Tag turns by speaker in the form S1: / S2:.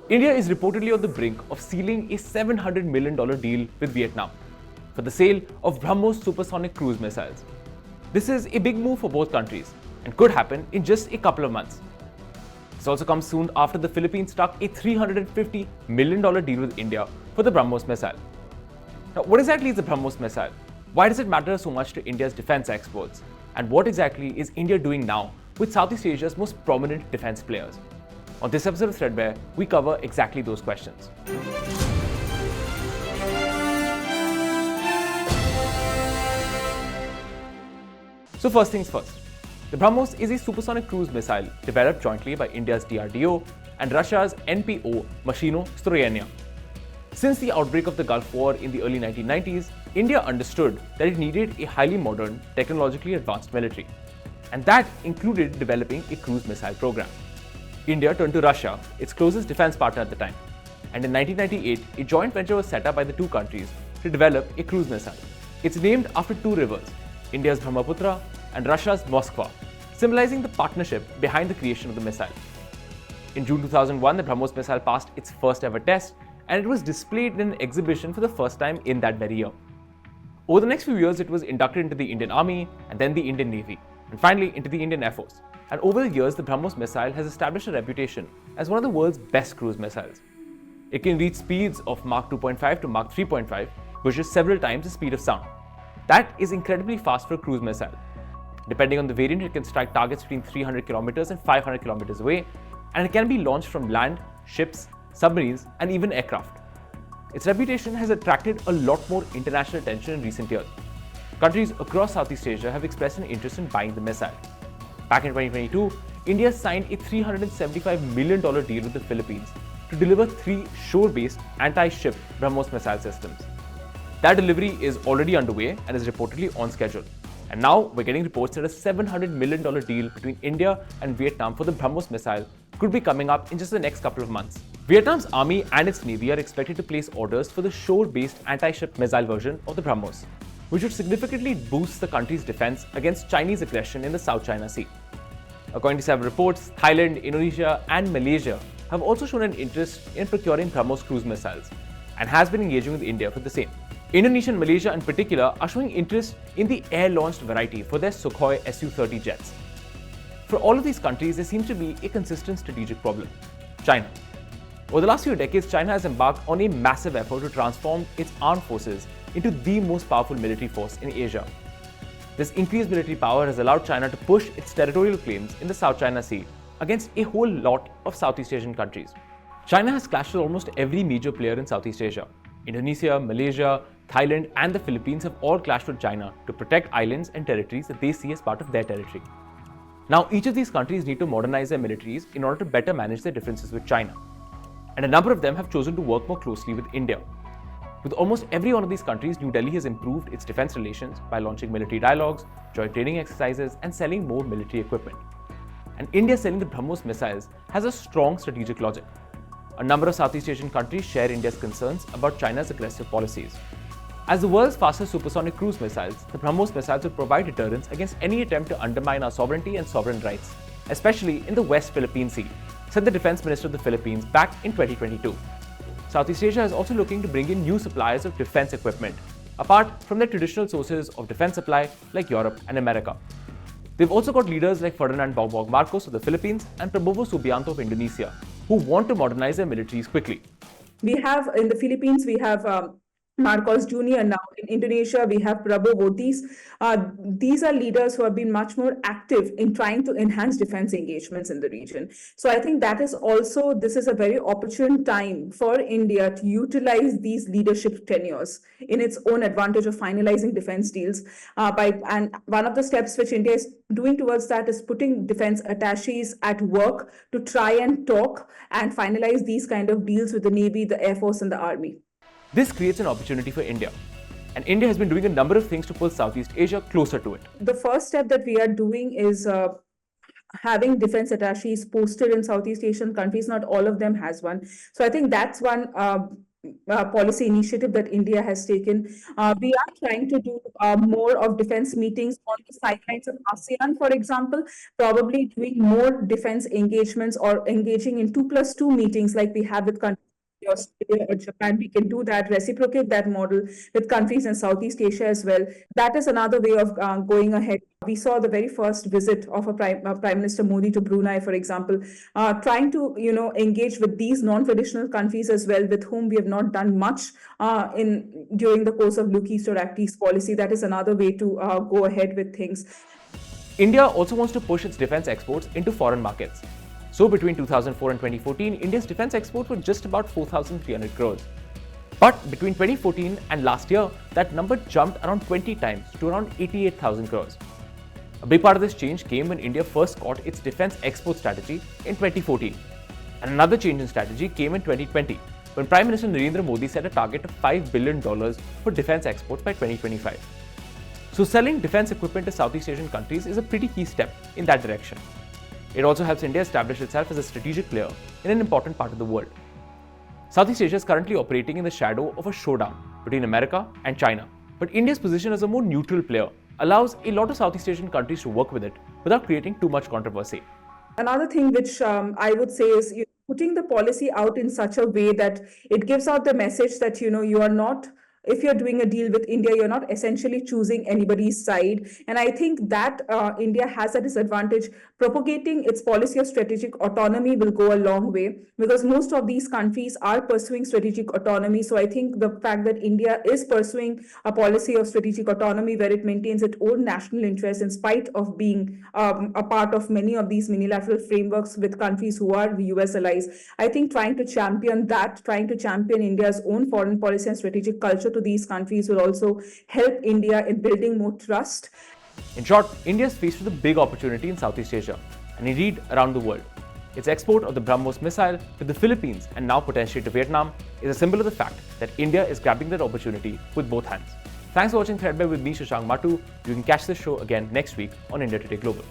S1: India is reportedly on the brink of sealing a $700 million deal with Vietnam for the sale of Brahmos supersonic cruise missiles. This is a big move for both countries and could happen in just a couple of months. This also comes soon after the Philippines struck a $350 million deal with India for the Brahmos missile. Now, what exactly is the Brahmos missile? Why does it matter so much to India's defense exports? And what exactly is India doing now with Southeast Asia's most prominent defense players? On this episode of Threadbare, we cover exactly those questions. So first things first, the Brahmos is a supersonic cruise missile developed jointly by India's DRDO and Russia's NPO Mashino-Stroyenia. Since the outbreak of the Gulf War in the early 1990s, India understood that it needed a highly modern, technologically advanced military, and that included developing a cruise missile program. India turned to Russia, its closest defense partner at the time, and in 1998, a joint venture was set up by the two countries to develop a cruise missile. It's named after two rivers, India's Brahmaputra and Russia's Moskva, symbolizing the partnership behind the creation of the missile. In June 2001, the Brahmos missile passed its first ever test, and it was displayed in an exhibition for the first time in that very year. Over the next few years, it was inducted into the Indian Army, and then the Indian Navy, and finally into the Indian Air Force. And over the years, the Brahmos missile has established a reputation as one of the world's best cruise missiles. It can reach speeds of Mach 2.5 to Mach 3.5, which is several times the speed of sound. That is incredibly fast for a cruise missile. Depending on the variant, it can strike targets between 300 kilometers and 500 kilometers away, and it can be launched from land, ships, submarines, and even aircraft. Its reputation has attracted a lot more international attention in recent years. Countries across Southeast Asia have expressed an interest in buying the missile. Back in 2022, India signed a $375 million deal with the Philippines to deliver 3 shore-based anti-ship Brahmos missile systems. That delivery is already underway and is reportedly on schedule. And now we're getting reports that a $700 million deal between India and Vietnam for the Brahmos missile could be coming up in just the next couple of months. Vietnam's army and its navy are expected to place orders for the shore-based anti-ship missile version of the Brahmos, which would significantly boost the country's defense against Chinese aggression in the South China Sea. According to several reports, Thailand, Indonesia, and Malaysia have also shown an interest in procuring Brahmos cruise missiles and has been engaging with India for the same. Indonesia and Malaysia in particular are showing interest in the air-launched variety for their Sukhoi Su-30 jets. For all of these countries, there seems to be a consistent strategic problem: China. Over the last few decades, China has embarked on a massive effort to transform its armed forces into the most powerful military force in Asia. This increased military power has allowed China to push its territorial claims in the South China Sea against a whole lot of Southeast Asian countries. China has clashed with almost every major player in Southeast Asia. Indonesia, Malaysia, Thailand, and the Philippines have all clashed with China to protect islands and territories that they see as part of their territory. Now, each of these countries need to modernize their militaries in order to better manage their differences with China. And a number of them have chosen to work more closely with India. With almost every one of these countries, New Delhi has improved its defense relations by launching military dialogues, joint training exercises, and selling more military equipment. And India selling the Brahmos missiles has a strong strategic logic. A number of Southeast Asian countries share India's concerns about China's aggressive policies. As the world's fastest supersonic cruise missiles, the Brahmos missiles will provide deterrence against any attempt to undermine our sovereignty and sovereign rights, especially in the West Philippine Sea, said the Defense Minister of the Philippines back in 2022. Southeast Asia is also looking to bring in new suppliers of defense equipment, apart from their traditional sources of defense supply like Europe and America. They've also got leaders like Ferdinand Bongbong Marcos of the Philippines and Prabowo Subianto of Indonesia, who want to modernize their militaries quickly.
S2: We have in the Philippines, we have Marcos Jr. Now in Indonesia, we have Prabowo. These are leaders who have been much more active in trying to enhance defense engagements in the region. So I think that is also, this is a very opportune time for India to utilize these leadership tenures in its own advantage of finalizing defense deals. And one of the steps which India is doing towards that is putting defense attaches at work to try and talk and finalize these kind of deals with the Navy, the Air Force, and the Army.
S1: This creates an opportunity for India. And India has been doing a number of things to pull Southeast Asia closer to it.
S2: The first step that we are doing is having defense attaches posted in Southeast Asian countries. Not all of them has one. So I think that's one policy initiative that India has taken. We are trying to do more of defense meetings on the sidelines of ASEAN, for example, probably doing more defense engagements or engaging in 2+2 meetings like we have with countries. Australia or Japan, we can do that, reciprocate that model with countries in Southeast Asia as well. That is another way of going ahead. We saw the very first visit of Prime Minister Modi to Brunei, for example, trying to engage with these non-traditional countries as well, with whom we have not done much during the course of Look East or Act East policy. That is another way to go ahead with things.
S1: India also wants to push its defense exports into foreign markets. So between 2004 and 2014, India's defense exports were just about 4,300 crores. But between 2014 and last year, that number jumped around 20 times to around 88,000 crores. A big part of this change came when India first caught its defense export strategy in 2014. And another change in strategy came in 2020, when Prime Minister Narendra Modi set a target of $5 billion for defense exports by 2025. So selling defense equipment to Southeast Asian countries is a pretty key step in that direction. It also helps India establish itself as a strategic player in an important part of the world. Southeast Asia is currently operating in the shadow of a showdown between America and China, but India's position as a more neutral player allows a lot of Southeast Asian countries to work with it without creating too much controversy.
S2: Another thing which I would say is putting the policy out in such a way that it gives out the message that you are not, if you're doing a deal with India, you're not essentially choosing anybody's side. And I think that India has a disadvantage. Propagating its policy of strategic autonomy will go a long way, because most of these countries are pursuing strategic autonomy. So I think the fact that India is pursuing a policy of strategic autonomy where it maintains its own national interests in spite of being a part of many of these unilateral frameworks with countries who are US allies. I think trying to champion India's own foreign policy and strategic culture to these countries will also help India in building more trust.
S1: In short, India is faced with a big opportunity in Southeast Asia, and indeed around the world. Its export of the Brahmos missile to the Philippines and now potentially to Vietnam is a symbol of the fact that India is grabbing that opportunity with both hands. Thanks for watching Threadbare with me, Shashank Matu. You can catch this show again next week on India Today Global.